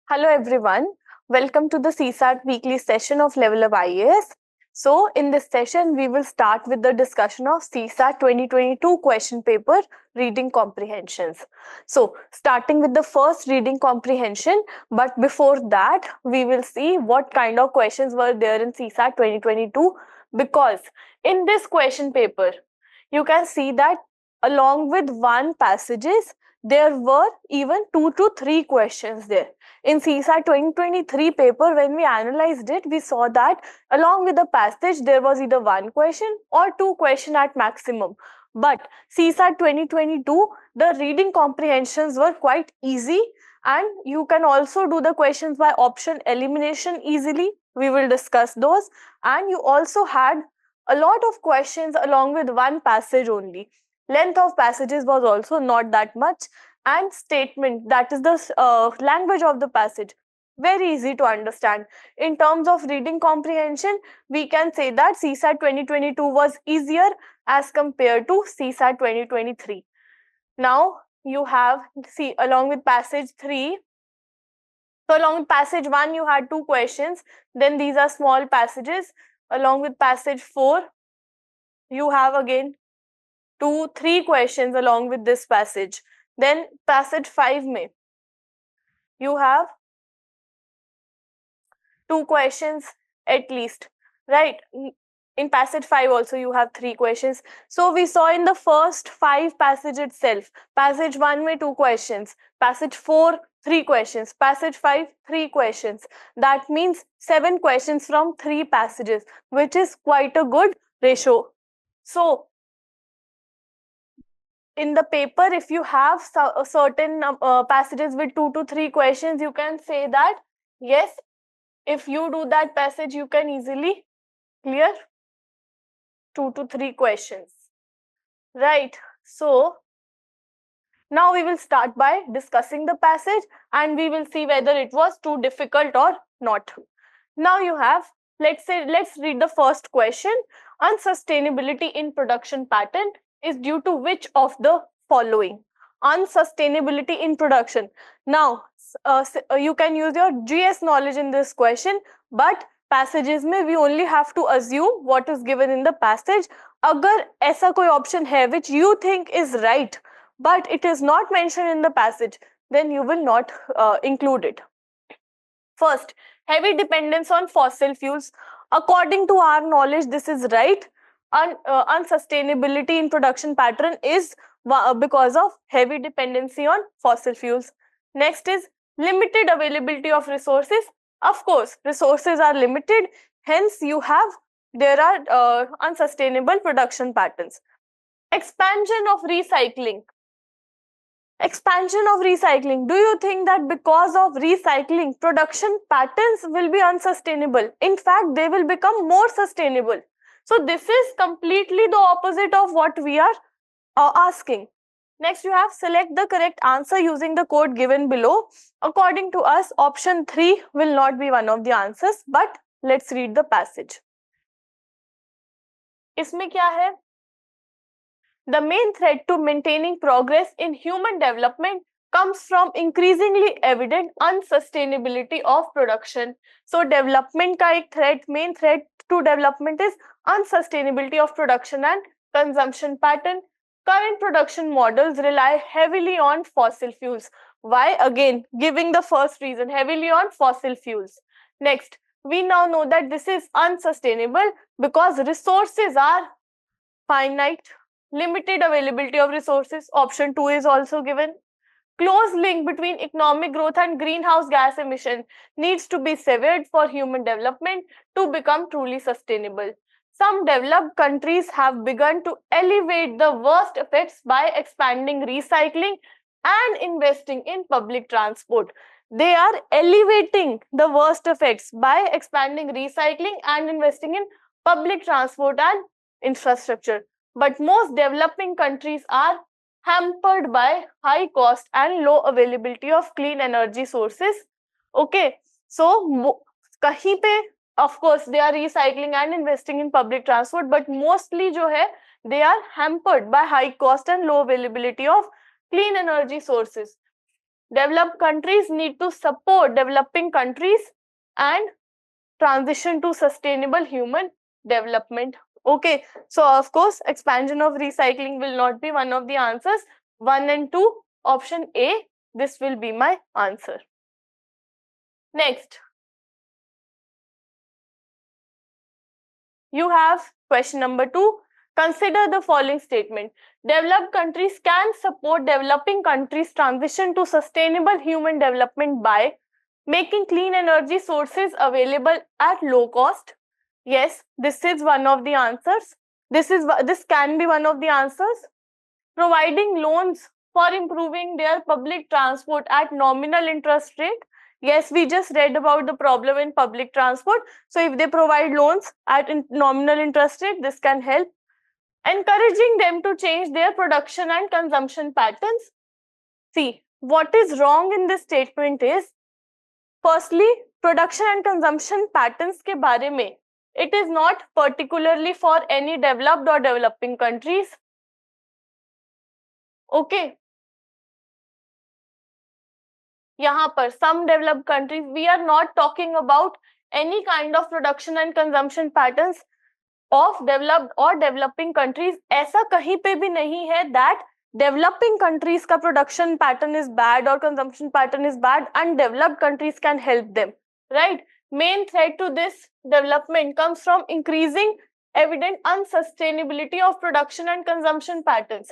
Hello everyone, welcome to the CSAT weekly session of LevelUp IAS. So in this session, we will start with the discussion of CSAT 2022 question paper, reading comprehensions. So starting with the first reading comprehension, but before that, we will see what kind of questions were there in CSAT 2022, because in this question paper, you can see that along with one passages, there were even 2 to 3 questions there. In CSAT 2023 paper, when we analyzed it, we saw that along with the passage, there was either one question or two questions at maximum. But CSAT 2022, the reading comprehensions were quite easy, and you can also do the questions by option elimination easily. We will discuss those. And you also had a lot of questions along with one passage only. Length of passages was also not that much, and statement, that is the language of the passage, very easy to understand. In terms of reading comprehension, we can say that CSAT 2022 was easier as compared to CSAT 2023. Now you have, see, along with passage 3, so along with passage 1 you had 2 questions, then these are small passages. Along with passage 4 you have again 2-3 questions along with this passage. Then passage 5 mein you have 2 questions at least, right? In passage 5 also you have 3 questions. So we saw in the first 5 passage itself, passage 1 mein 2 questions, passage 4 3 questions, passage 5 3 questions. That means 7 questions from 3 passages, which is quite a good ratio. So in the paper, if you have certain passages with 2 to 3 questions, you can say that yes, if you do that passage, you can easily clear 2 to 3 questions, right? So now we will start by discussing the passage, and we will see whether it was too difficult or not. Now you have, let's read the first question. Unsustainability in production pattern is due to which of the following? Unsustainability in production. Now you can use your GS knowledge in this question, but passages में we only have to assume what is given in the passage. अगर ऐसा कोई option है which you think is right, but it is not mentioned in the passage, then you will not include it. First, heavy dependence on fossil fuels. According to our knowledge, this is right. Unsustainability in production pattern is because of heavy dependency on fossil fuels. Next is limited availability of resources. Of course, resources are limited, hence there are unsustainable production patterns. Expansion of recycling. Expansion of recycling. Do you think that because of recycling, production patterns will be unsustainable? In fact, they will become more sustainable. So this is completely the opposite of what we are asking. Next, you have select the correct answer using the code given below. According to us, option 3 will not be one of the answers, but let's read the passage. इसमें क्या है? The main threat to maintaining progress in human development comes from increasingly evident unsustainability of production. So development का एक threat, main threat to development is unsustainability of production and consumption pattern. Current production models rely heavily on fossil fuels. Why? Again, giving the first reason, heavily on fossil fuels. Next, we now know that this is unsustainable because resources are finite. Limited availability of resources. Option 2 is also given. Close link between economic growth and greenhouse gas emission needs to be severed for human development to become truly sustainable. Some developed countries have begun to elevate the worst effects by expanding recycling and investing in public transport. They are elevating the worst effects by expanding recycling and investing in public transport and infrastructure. But most developing countries are hampered by high cost and low availability of clean energy sources. Okay, so kahin pe, of course, they are recycling and investing in public transport, but mostly jo hai, they are hampered by high cost and low availability of clean energy sources. developed countries need to support developing countries and transition to sustainable human development. Okay, so of course expansion of recycling will not be one of the answers. 1 and 2, option A, this will be my answer. Next, you have question number 2. Consider the following statement. Developed countries can support developing countries' transition to sustainable human development by making clean energy sources available at low cost. Yes, this is one of the answers. This can be one of the answers. Providing loans for improving their public transport at nominal interest rate. Yes, we just read about the problem in public transport. So if they provide loans at nominal interest rate, this can help. Encouraging them to change their production and consumption patterns. See, what is wrong in this statement is, firstly, production and consumption patterns के बारे में, it is not particularly for any developed or developing countries. Okay. यहाँ पर some developed countries, we are not talking about any kind of production and consumption patterns of developed or developing countries. ऐसा कहीं पे भी नहीं है that developing countries का production pattern is bad or consumption pattern is bad and developed countries can help them, right? Main threat to this development comes from increasing evident unsustainability of production and consumption patterns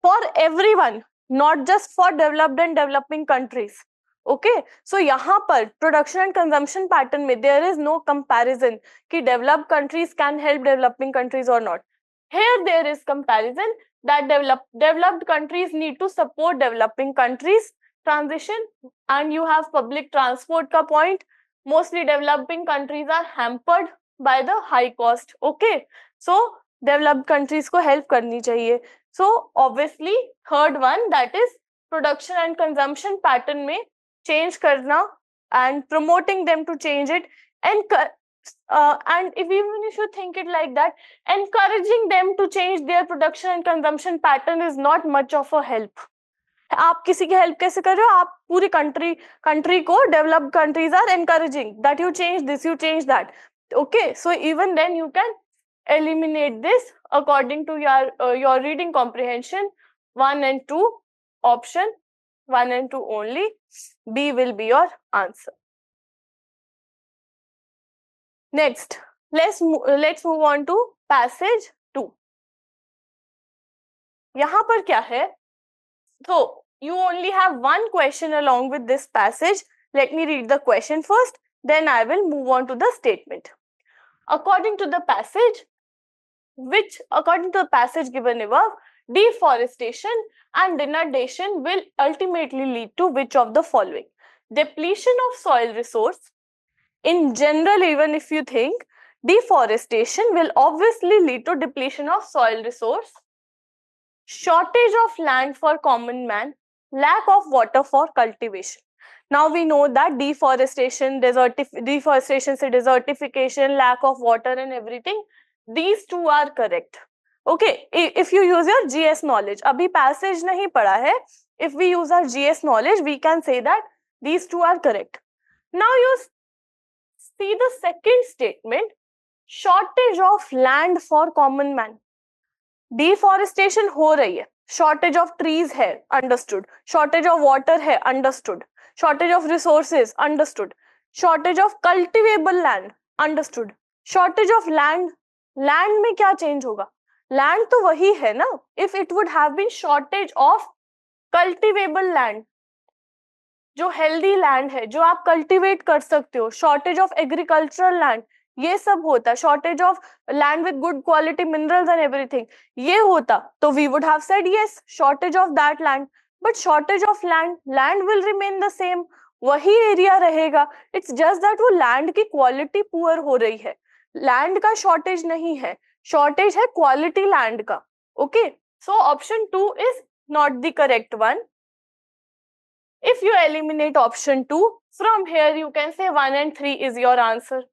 for everyone, not just for developed and developing countries. Okay, so यहाँ पर production and consumption pattern में there is no comparison कि developed countries can help developing countries or not. Here there is comparison that developed countries need to support developing countries transition, and you have public transport का point. Mostly developing countries are hampered by the high cost. Okay, so developed countries को help करनी चाहिए. So obviously third one, that is production and consumption pattern में change करना and promoting them to change it, and if even if you think it like that, encouraging them to change their production and consumption pattern is not much of a help. आप किसी की help कैसे कर रहे हो? आप पूरी country को, developed countries are encouraging that you change this, you change that. Okay, so even then you can eliminate this according to your reading comprehension. 1 and 2, option 1 and 2 only. B will be your answer. Next, let's move on to passage 2. यहाँ पर क्या है? So you only have one question along with this passage. Let me read the question first, then I will move on to the statement. According to the passage given above, deforestation and denudation will ultimately lead to which of the following? Depletion of soil resource. In general, even if you think, deforestation will obviously lead to depletion of soil resource, shortage of land for common man, lack of water for cultivation. Now we know that deforestation, desertification, lack of water and everything, these two are correct. Okay, if you use your GS knowledge, abhi passage nahi padha hai, if we use our GS knowledge, we can say that these two are correct. Now you see the second statement, shortage of land for common man. Deforestation हो रही है, shortage of trees है, understood, shortage of water है, understood, shortage of resources, understood, shortage of cultivable land, understood, shortage of land में क्या change होगा? Land तो वही है ना. If it would have been shortage of cultivable land, जो healthy land है, जो आप cultivate कर सकते हो, shortage of agricultural land, ये सब होता, shortage of land with good quality minerals and everything, ये होता, तो we would have said yes, shortage of that land. But shortage of land will remain the same, वही area रहेगा. It's just that वो land की quality poor हो रही है. Land का shortage नहीं है, shortage है quality land का. Okay, so option 2 is not the correct one. If you eliminate option 2, from here you can say 1 and 3 is your answer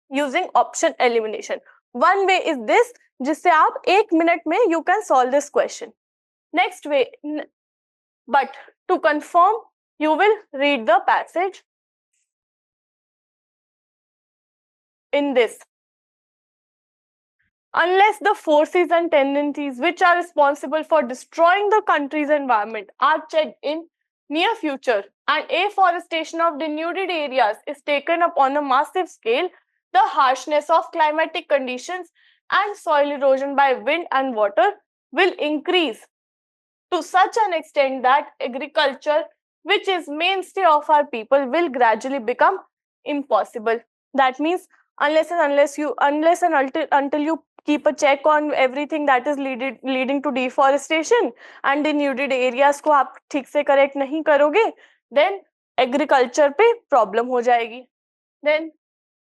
using option elimination. One way is this, जिससे आप 1 minute में you can solve this question. Next way, but To confirm, you will read the passage in this. Unless the forces and tendencies which are responsible for destroying the country's environment are checked in near future and afforestation of denuded areas is taken up on a massive scale, the harshness of climatic conditions and soil erosion by wind and water will increase to such an extent that agriculture, which is mainstay of our people, will gradually become impossible. That means until you keep a check on everything that is leading to deforestation and denuded areas को आप ठीक से correct नहीं करोगे, then agriculture पे problem हो जाएगी. Then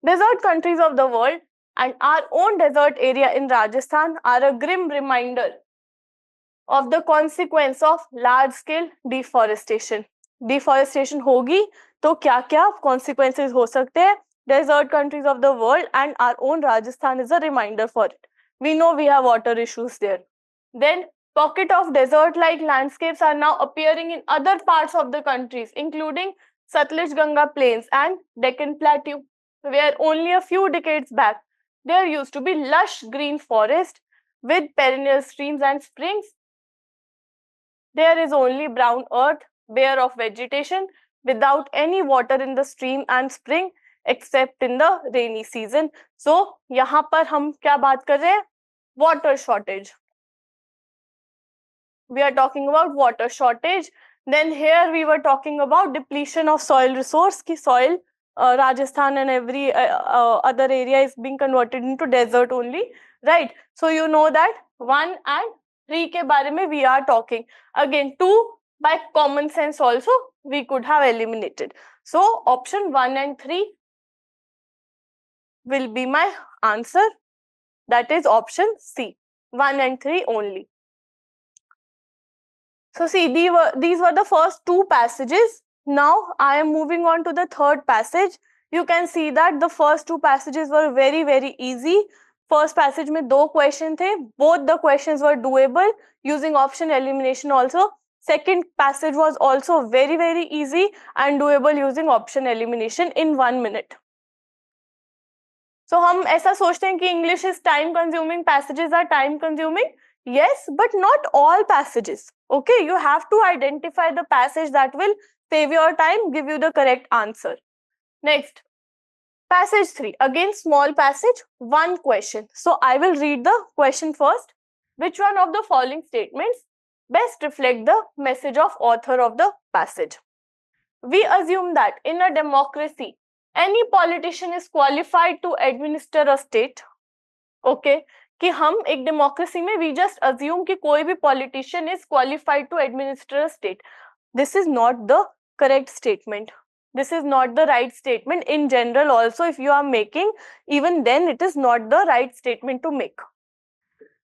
desert countries of the world and our own desert area in Rajasthan are a grim reminder of the consequence of large scale deforestation. Deforestation होगी तो क्या क्या consequences हो सकते हैं? Desert countries of the world and our own Rajasthan is a reminder for it. We know we have water issues there. Then pocket of desert-like landscapes are now appearing in other parts of the countries, including Satluj Ganga plains and Deccan Plateau, where only a few decades back there used to be lush green forest with perennial streams and springs. There is only brown earth, bare of vegetation, without any water in the stream and spring except in the rainy season. So यहाँ पर हम क्या बात कर रहे हैं? Water shortage. We are talking about water shortage. Then here we were talking about depletion of soil resource. Ki soil, Rajasthan and every other area is being converted into desert only, right? So you know that 1 and 3 के बारे में we are talking. Again 2 by common sense also we could have eliminated. So option 1 and 3 will be my answer. That is option C. 1 and 3 only. So see, these were the first 2 passages. Now I am moving on to the third passage. You can see that the first 2 passages were very, very easy. First passage में 2 questions थे. Both the questions were doable using option elimination also. Second passage was also very, very easy and doable using option elimination in 1 minute. So हम ऐसा सोचते हैं कि English is time consuming, passages are time consuming. Yes, but not all passages. Okay, you have to identify the passage that will save your time, give you the correct answer. Next, passage 3. Again, small passage, 1 question. So I will read the question first. Which one of the following statements best reflect the message of author of the passage? We assume that in a democracy, any politician is qualified to administer a state. Okay, कि हम एक democracy में we just assume कि कोई भी politician is qualified to administer a state. This is not the correct statement. This is not the right statement. In general also, if you are making, even then it is not the right statement to make.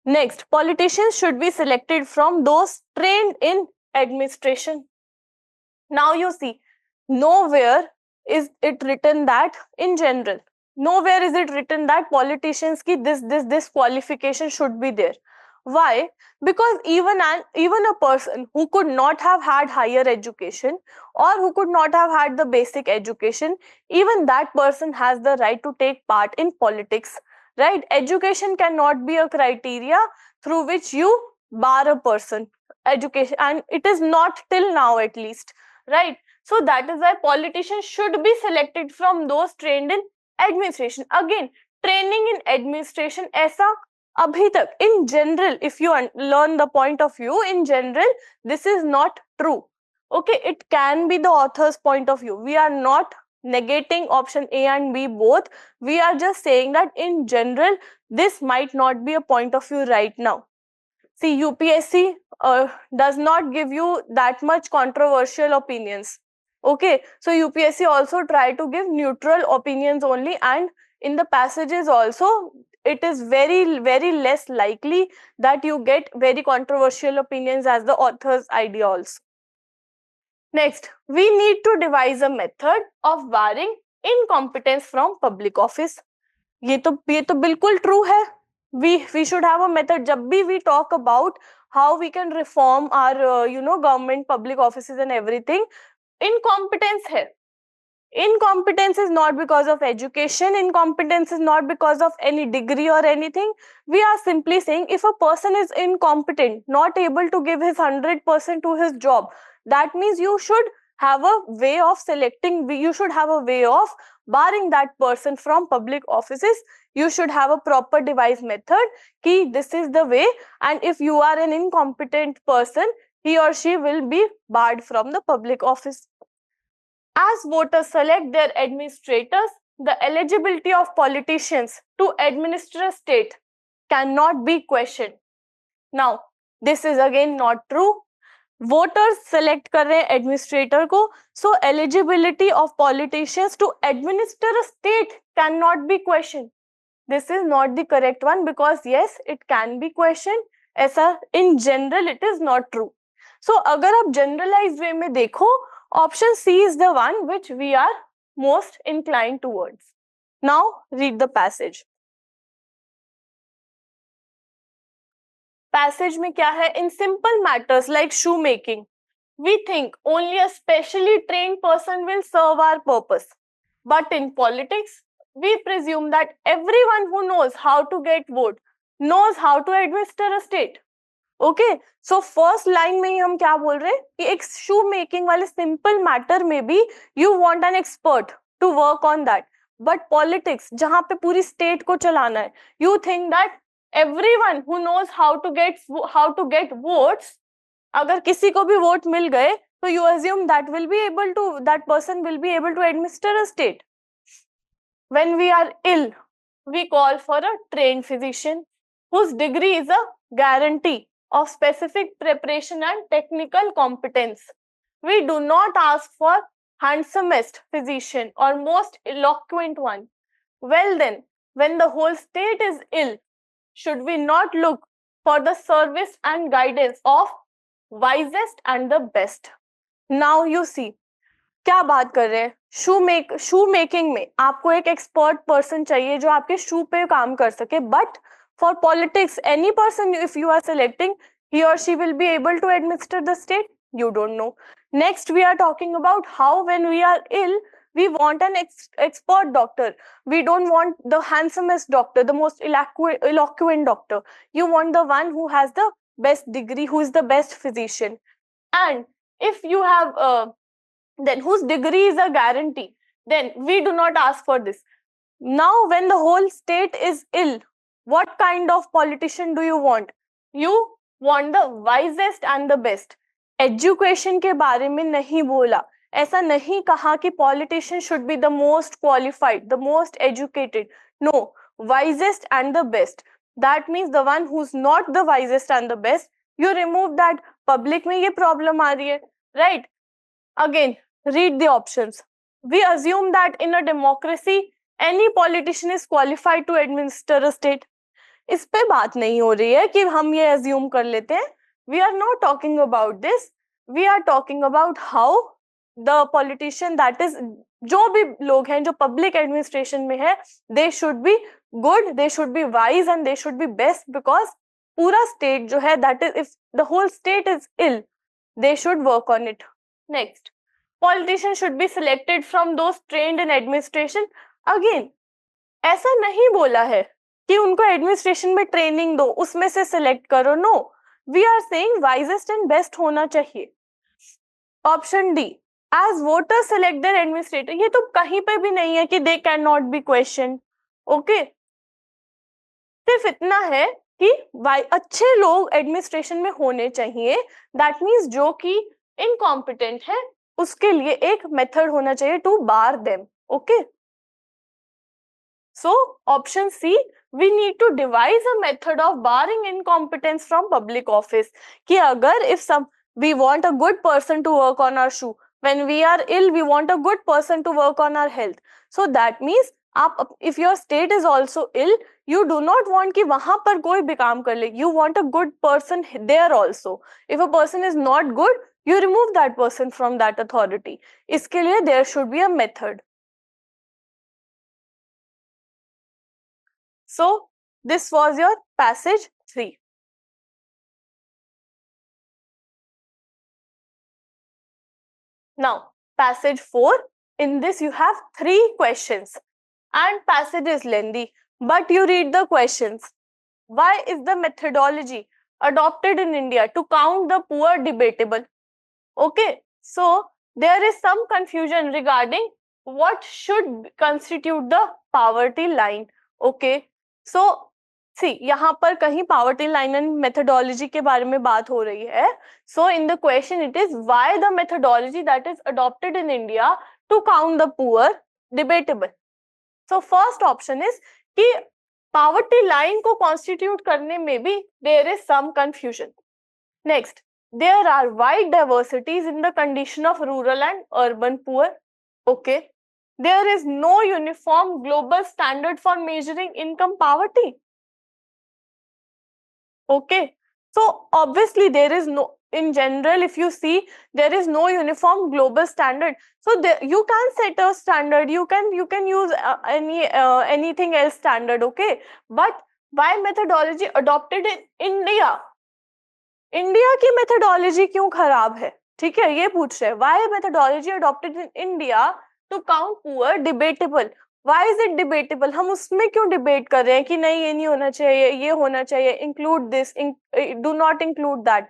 Next, politicians should be selected from those trained in administration. Now you see, nowhere is it written that in general. Nowhere is it written that politicians ki this qualification should be there. Why? Because even a person who could not have had higher education or who could not have had the basic education, even that person has the right to take part in politics, right? Education cannot be a criteria through which you bar a person. Education, and it is not till now at least, right? So that is why politicians should be selected from those trained in administration. Again, training in administration ऐसा अभी तक in general, if you learn the point of view, in general this is not true. Okay, it can be the author's point of view. We are not negating option A and B both. We are just saying that in general this might not be a point of view right now. See, UPSC does not give you that much controversial opinions. Okay, so UPSC also try to give neutral opinions only, and in the passages also it is very, very less likely that you get very controversial opinions as the author's idea also. Next, we need to devise a method of barring incompetence from public office. ये तो बिल्कुल true है. We should have a method. जब भी we talk about how we can reform our government public offices and everything. Incompetence है. Incompetence is not because of education. Incompetence is not because of any degree or anything. We are simply saying if a person is incompetent, not able to give his 100% to his job, that means you should have a way of selecting, you should have a way of barring that person from public offices. You should have a proper device method ki this is the way, and if you are an incompetent person, he or she will be barred from the public office. As voters select their administrators, the eligibility of politicians to administer a state cannot be questioned. Now, this is again not true. Voters select कर रहे हैं administrator को, so eligibility of politicians to administer a state cannot be questioned. This is not the correct one because yes, it can be questioned. ऐसा in general it is not true. So अगर आप generalized way में देखो, option C is the one which we are most inclined towards. Now read the passage. Passage में क्या है? In simple matters like shoemaking, we think only a specially trained person will serve our purpose. But in politics, we presume that everyone who knows how to get vote knows how to administer a state. Okay, so first line में ही हम क्या बोल रहे हैं कि एक शू making वाले simple matter में भी you want an expert to work on that. But politics, जहाँ पे पूरी स्टेट को चलाना है, you think that everyone who knows how to get votes, अगर किसी को भी वोट मिल गए तो you assume that person will be able to administer a state. When we are ill, we call for a trained physician whose degree is a guarantee of specific preparation and technical competence. We do not ask for handsomest physician or most eloquent one. Well then, when the whole state is ill, should we not look for the service and guidance of wisest and the best? Now you see, क्या बात कर रहे हैं? शू making में आपको एक expert person चाहिए जो आपके शू पे काम कर सके. But for politics, any person if you are selecting, he or she will be able to administer the state? You don't know. Next, we are talking about how when we are ill, we want an expert doctor. We don't want the handsomest doctor, the most eloquent doctor. You want the one who has the best degree, who is the best physician. And if you have then whose degree is a guarantee, then we do not ask for this. Now, when the whole state is ill, what kind of politician do you want? You want the wisest and the best. Education के बारे में नहीं बोला, ऐसा नहीं कहा कि politician should be the most qualified, the most educated. No, wisest and the best. That means the one who's not the wisest and the best, you remove that. Public में ये problem आ रही है, right? Again, read the options. We assume that in a democracy, any politician is qualified to administer a state. इस पे बात नहीं हो रही है कि हम ये assume कर लेते हैं. We are not talking about this. We are talking about how the politician, that is, जो भी लोग हैं जो public administration में है, they should be good, they should be wise and they should be best, because पूरा state जो है, that is, if the whole state is ill, they should work on it. Next, politicians should be selected from those trained in administration. Again, ऐसा नहीं बोला है कि उनको administration में ट्रेनिंग दो, उसमें से सिलेक्ट करो. No, we are saying wisest and best होना चाहिए. Option D, as voters select their administrator, ये तो कहीं पे भी नहीं है कि they can not be question. Okay, सिर्फ इतना है कि अच्छे लोग एडमिनिस्ट्रेशन में होने चाहिए. दैट मीन्स जो कि इनकॉम्पिटेंट है उसके लिए एक मेथड होना चाहिए to bar them. Okay, so option C, we need to devise a method of barring incompetence from public office. कि अगर if we want a good person to work on our shoe, when we are ill we want a good person to work on our health. So that means if your state is also ill, you do not want कि वहां पर कोई भी काम कर ले. You want a good person there also. If a person is not good, you remove that person from that authority. इसके लिए there should be a method. So this was your passage 3. Now, passage 4. In this, you have 3 questions. And passage is lengthy, but you read the questions. Why is the methodology adopted in India to count the poor debatable? Okay, so there is some confusion regarding what should constitute the poverty line. Okay, so see, यहाँ पर कहीं poverty line and methodology के बारे में बात हो रही है. So in the question it is why the methodology that is adopted in India to count the poor debatable. So first option is कि poverty line को constitute करने में भी there is some confusion. Next, there are wide diversities in the condition of rural and urban poor. Okay. There is no uniform global standard for measuring income poverty. Okay. So obviously there is no, in general, if you see, there is no uniform global standard. So there, you can set a standard, you can use anything else standard. Okay. But why methodology adopted in India? India की methodology क्यों खराब है? ठीक है, ये पूछ रहे हैं. Why methodology adopted in India to count poor debatable? Why is it debatable? हम उसमें क्यों डिबेट कर रहे हैं कि नहीं ये नहीं होना चाहिए, ये होना चाहिए, include this, do not include that.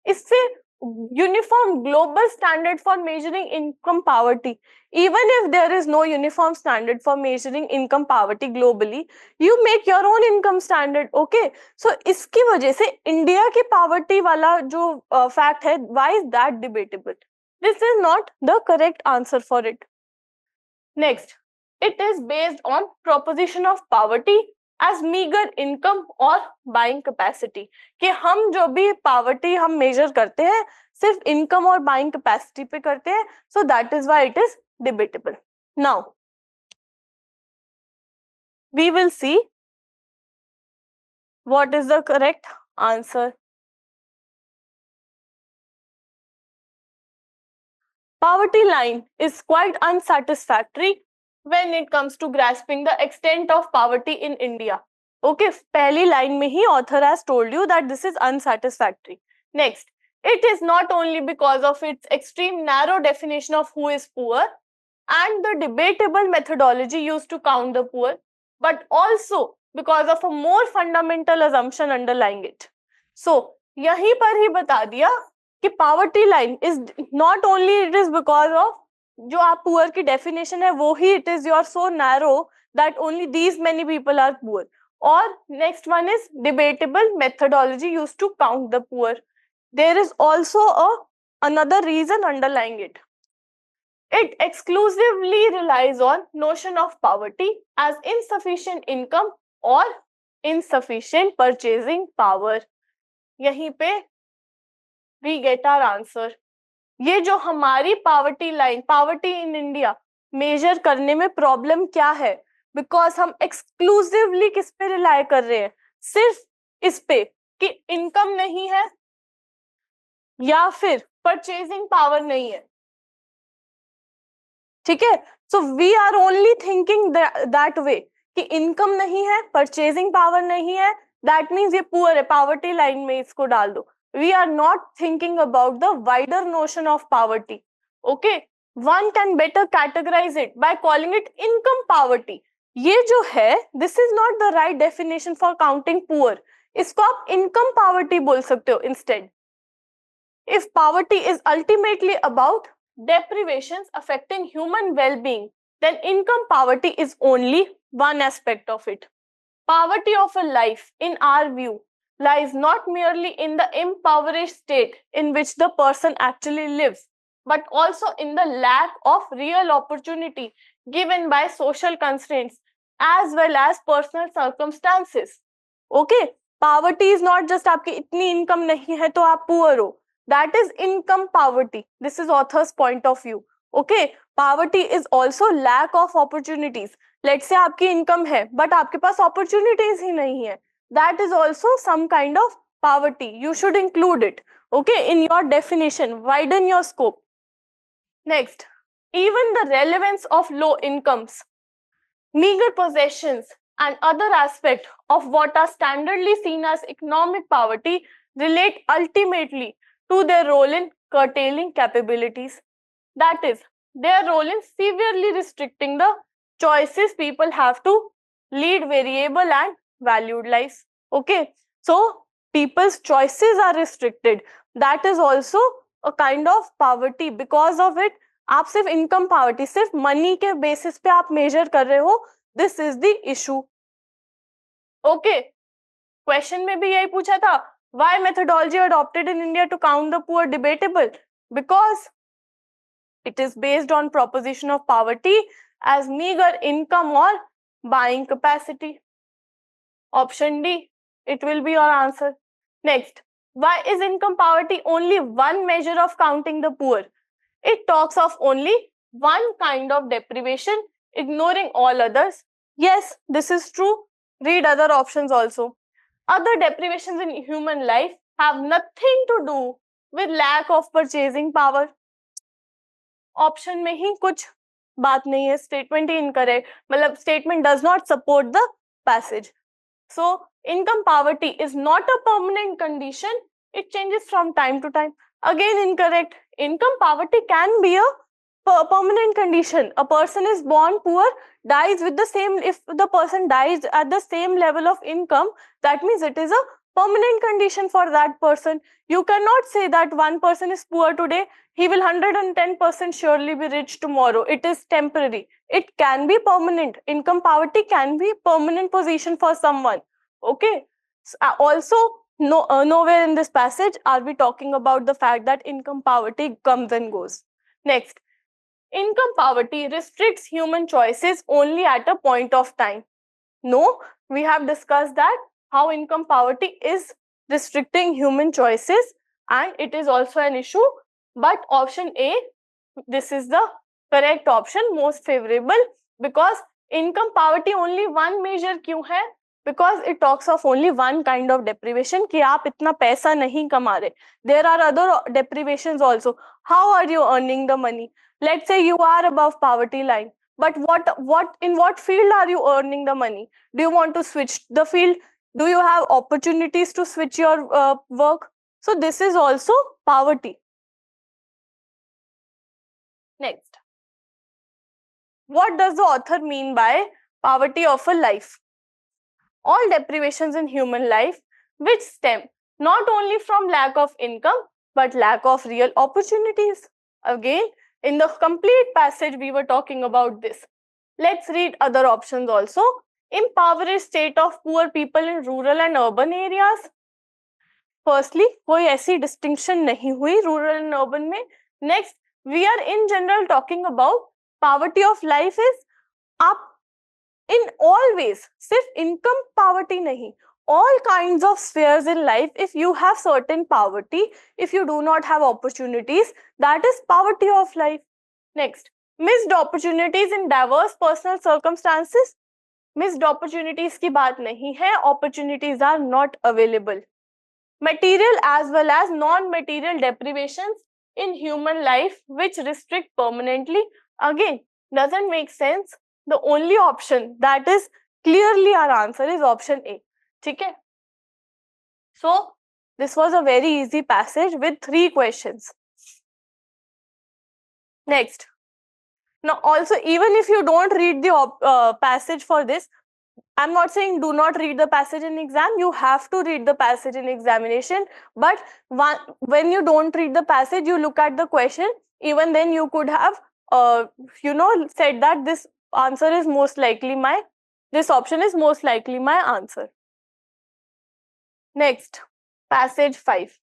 इससे uniform global standard for measuring income poverty, even if there is no uniform standard for measuring income poverty globally, you make your own income standard. Okay, so इसकी वजह से India की poverty वाला जो fact है, why is that debatable? This is not the correct answer for it. Next, it is based on proposition of poverty as meager income और buying capacity, कि हम जो भी poverty हम measure करते हैं सिर्फ income और buying capacity पे करते हैं, so that is why it is debatable. Now, we will see what is the correct answer. Poverty line is quite unsatisfactory when it comes to grasping the extent of poverty in India. Okay, पहली line में ही author has told you that this is unsatisfactory. Next, it is not only because of its extreme narrow definition of who is poor and the debatable methodology used to count the poor, but also because of a more fundamental assumption underlying it. So, यहीं पर ही बता दिया कि poverty line is not only it is because of जो आप poor की definition है वो ही it is you are so narrow that only these many people are poor. Or next one is debatable methodology used to count the poor. There is also another reason underlying it. It exclusively relies on notion of poverty as insufficient income or insufficient purchasing power. यहीं पे we get our answer. ये जो हमारी poverty line, poverty in India measure करने में problem क्या है? Because हम exclusively किस पे rely कर रहे हैं? सिर्फ इस पे कि income नहीं है या फिर purchasing power नहीं है. ठीक है, so we are only thinking that way कि income नहीं है, purchasing power नहीं है, that means ये poor है, poverty line में इसको डाल दो. We are not thinking about the wider notion of poverty. Okay, one can better categorize it by calling it income poverty. ये जो है, this is not the right definition for counting poor. इसको आप income poverty बोल सकते हो instead. If poverty is ultimately about deprivations affecting human well-being, then income poverty is only one aspect of it. Poverty of a life, in our view, lies not merely in the impoverished state in which the person actually lives, but also in the lack of real opportunity given by social constraints as well as personal circumstances. Okay, poverty is not just आपकी इतनी income नहीं है तो आप poor हो. That is income poverty. This is author's point of view. Okay, poverty is also lack of opportunities. Let's say आपकी income है, but आपके पास opportunities ही नहीं है. That is also some kind of poverty. You should include it. Okay, in your definition, widen your scope. Next, even the relevance of low incomes, meager possessions, and other aspects of what are standardly seen as economic poverty relate ultimately to their role in curtailing capabilities. That is, their role in severely restricting the choices people have to lead variable and valued lives. Okay, so people's choices are restricted. That is also a kind of poverty. Because of it, आप सिर्फ income poverty, सिर्फ money के basis पे आप measure कर रहे हो. This is the issue. Okay, question में भी यही पूछा था. Why methodology adopted in India to count the poor debatable? Because it is based on proposition of poverty as meager income or buying capacity. Option D, it will be your answer. Next, why is income poverty only one measure of counting the poor? It talks of only one kind of deprivation, ignoring all others. Yes, this is true. Read other options also. Other deprivations in human life have nothing to do with lack of purchasing power. Option में ही कुछ बात नहीं है, statement ही incorrect, मतलब statement does not support the passage. So income poverty is not a permanent condition, it changes from time to time. Again incorrect. Income poverty can be a permanent condition. A person is born poor, dies with the same, if the person dies at the same level of income, that means it is a permanent condition for that person. You cannot say that one person is poor today, he will 110% surely be rich tomorrow. It is temporary. It can be permanent. Income poverty can be permanent position for someone. Okay. Also, nowhere in this passage are we talking about the fact that income poverty comes and goes. Next, income poverty restricts human choices only at a point of time. No, we have discussed that how income poverty is restricting human choices and it is also an issue. But option A, this is the correct option, most favorable, because income poverty only one measure क्यों है? Because it talks of only one kind of deprivation कि आप इतना पैसा नहीं कमा रहे. There are other deprivations also. How are you earning the money? Let's say you are above poverty line, but in what field are you earning the money? Do you want to switch the field? Do you have opportunities to switch your work? So this is also poverty. Next, what does the author mean by poverty of a life? All deprivations in human life which stem not only from lack of income but lack of real opportunities. Again, in the complete passage we were talking about this. Let's read other options also. Impoverished state of poor people in rural and urban areas. Firstly, कोई ऐसी distinction नहीं हुई rural and urban में. Next, we are in general talking about poverty of life is up in all ways, सिर्फ income poverty नहीं, all kinds of spheres in life. If you have certain poverty, if you do not have opportunities, that is poverty of life. Next, missed opportunities in diverse personal circumstances. Missed opportunities की बात नहीं है, opportunities are not available. Material as well as non-material deprivations in human life which restrict permanently. Again, doesn't make sense. The only option that is clearly our answer is option A. ठीक है? So this was a very easy passage with 3 questions. Next. Now also, even if you don't read the passage for this, I'm not saying do not read the passage in exam. You have to read the passage in examination. But when you don't read the passage, you look at the question. Even then, you could have, said that this answer is most likely this option is most likely my answer. Next, passage 5.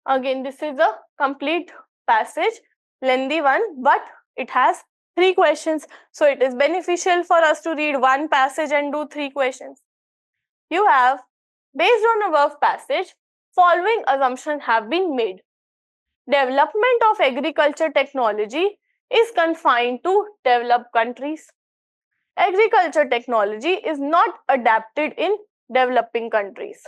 Again, this is a complete passage, lengthy one, but it has 3 questions. So it is beneficial for us to read one passage and do 3 questions. You have, based on above passage, following assumptions have been made. Development of agriculture technology is confined to developed countries. Agriculture technology is not adapted in developing countries.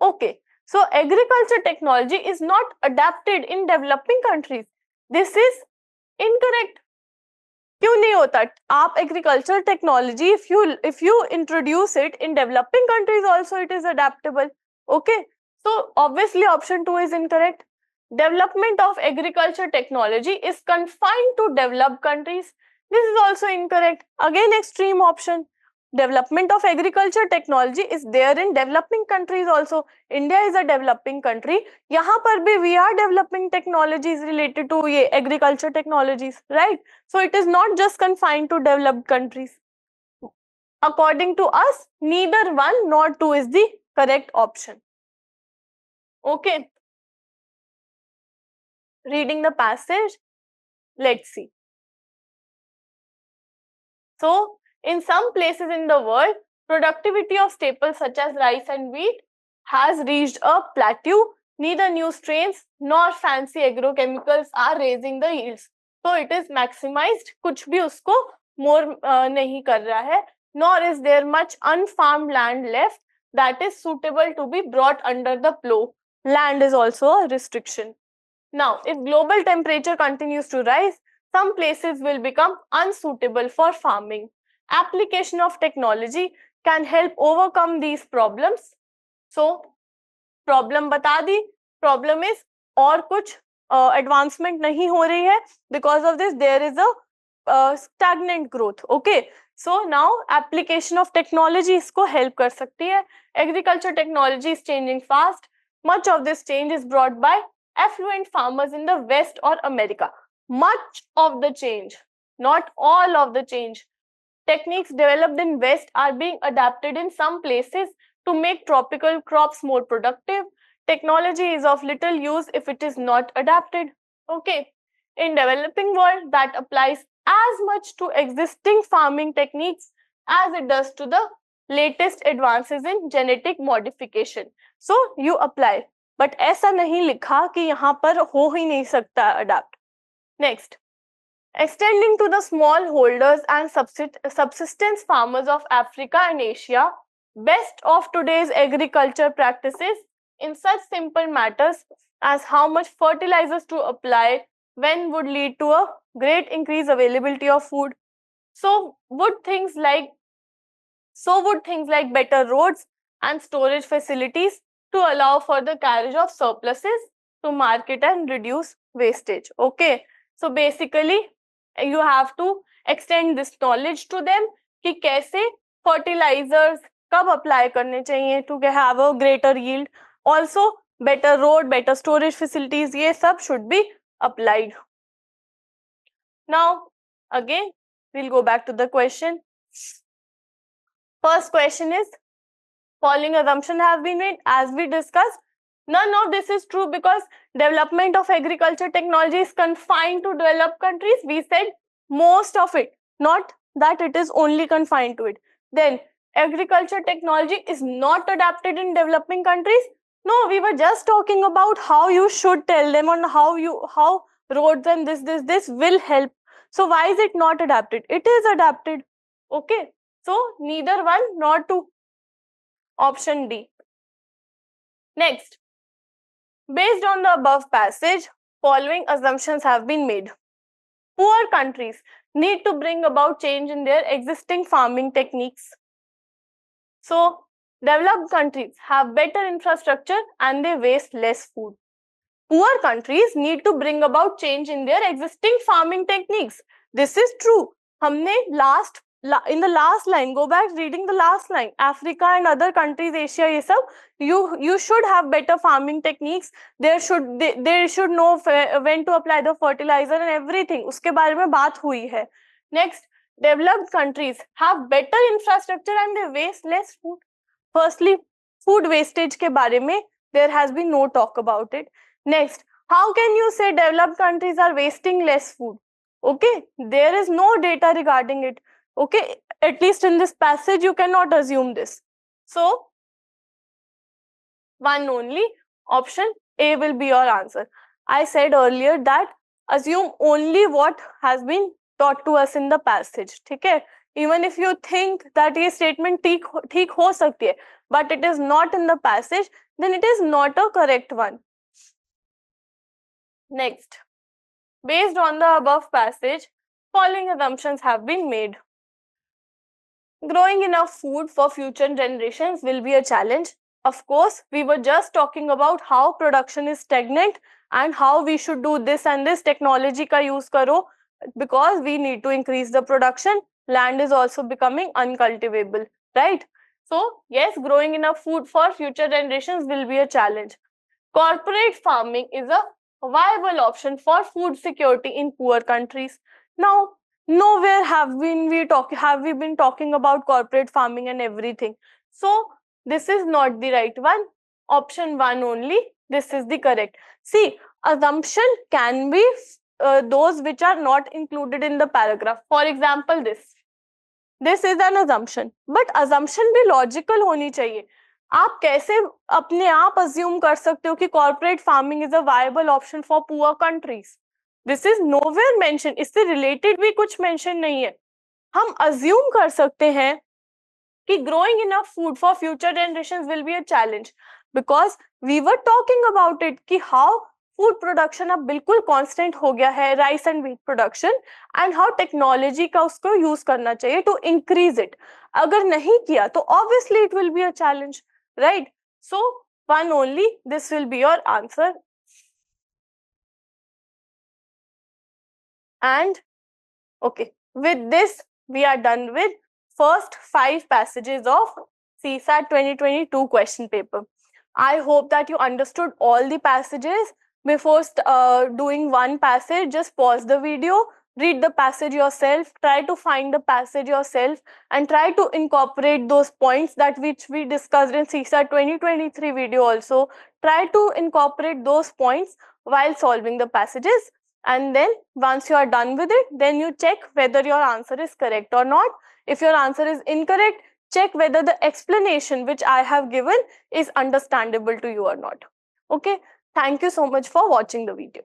Okay, so agriculture technology is not adapted in developing countries. This is incorrect. क्यों नहीं होता? आप agriculture technology, if you introduce it in developing countries also, it is adaptable. Okay, so obviously option 2 is incorrect. Development of agriculture technology is confined to developed countries. This is also incorrect. Again, extreme option. Development of agriculture technology is there in developing countries also. India is a developing country. यहाँ पर भी we are developing technologies related to ये agriculture technologies, right? So it is not just confined to developed countries. According to us, neither one nor two is the correct option. Okay. Reading the passage, let's see. So, in some places in the world, productivity of staples such as rice and wheat has reached a plateau. Neither new strains nor fancy agrochemicals are raising the yields. So, it is maximized. कुछ भी उसको more नहीं कर रहा है. Nor is there much unfarmed land left that is suitable to be brought under the plow. Land is also a restriction. Now, if global temperature continues to rise, some places will become unsuitable for farming. Application of technology can help overcome these problems. So, problem बता दी. Problem is और कुछ advancement नहीं हो रही है. Because of this, there is a stagnant growth. Okay. So now application of technology इसको help कर सकती है. Agriculture technology is changing fast. Much of this change is brought by affluent farmers in the West or America. Much of the change, not all of the change. Techniques developed in West are being adapted in some places to make tropical crops more productive. Technology is of little use if it is not adapted. Okay. In developing world, that applies as much to existing farming techniques as it does to the latest advances in genetic modification. So you apply. But ऐसा नहीं लिखा कि यहाँ पर हो ही नहीं सकता adapt. Next. Extending to the small holders and subsistence farmers of Africa and Asia, best of today's agriculture practices in such simple matters as how much fertilizers to apply when would lead to a great increased availability of food. So would things like better roads and storage facilities to allow for the carriage of surpluses to market and reduce wastage. Okay. So basically, you have to extend this knowledge to them कि कैसे fertilizers कब apply करने चाहिए to have a greater yield. Also, better road, better storage facilities, ये सब should be applied. Now, again, we'll go back to the question. First question is, following assumptions have been made. As we discussed, none of this is true because development of agriculture technology is confined to developed countries. We said most of it, not that it is only confined to it. Then agriculture technology is not adapted in developing countries. No, we were just talking about how you should tell them on how roads and this will help. So why is it not adapted? It is adapted. Okay. So neither one nor two. Option D. Next. Based on the above passage, following assumptions have been made. Poor countries need to bring about change in their existing farming techniques. So, developed countries have better infrastructure and they waste less food. Poor countries need to bring about change in their existing farming techniques. This is true. हमने in the last line, go back reading the last line. Africa and other countries, Asia, ये सब, you should have better farming techniques. They should know when to apply the fertilizer and everything. उसके बारे में बात हुई है. Next, developed countries have better infrastructure and they waste less food. Firstly, food wastage के बारे में there has been no talk about it. Next, how can you say developed countries are wasting less food? Okay, there is no data regarding it. Okay, at least in this passage, you cannot assume this. So, one only, option A will be your answer. I said earlier that assume only what has been taught to us in the passage. ठीक है? Even if you think that ये statement ठीक हो सकती है, but it is not in the passage, then it is not a correct one. Next, based on the above passage, following assumptions have been made. Growing enough food for future generations will be a challenge. Of course, we were just talking about how production is stagnant and how we should do this and this, technology ka use karo, because we need to increase the production. Land is also becoming uncultivable, right? So yes, growing enough food for future generations will be a challenge. Corporate farming is a viable option for food security in poor countries. Now, nowhere have we been talking about corporate farming and everything. So this is not the right one. Option 1 only. This is the correct. See, assumption can be those which are not included in the paragraph. For example, this is an assumption, but assumption भी logical होनी चाहिए. आप कैसे अपने आप assume कर सकते हो कि corporate farming is a viable option for poor countries? This is nowhere mentioned. इससे related भी कुछ mention नहीं है. हम assume कर सकते हैं कि growing enough food for future generations will be a challenge, because we were talking about it कि how food production अब बिल्कुल constant हो गया है, rice and wheat production, and how technology का उसको use करना चाहिए to increase it. अगर नहीं किया तो obviously it will be a challenge, right? So one only, this will be your answer. And okay, with this we are done with first 5 passages of CSAT 2022 question paper. I hope that you understood all the passages. Before doing one passage, just pause the video, read the passage yourself, try to find the passage yourself, and try to incorporate those points that which we discussed in CSAT 2023 video also. Try to incorporate those points while solving the passages. And then once you are done with it, then you check whether your answer is correct or not. If your answer is incorrect, check whether the explanation which I have given is understandable to you or not. Okay, thank you so much for watching the video.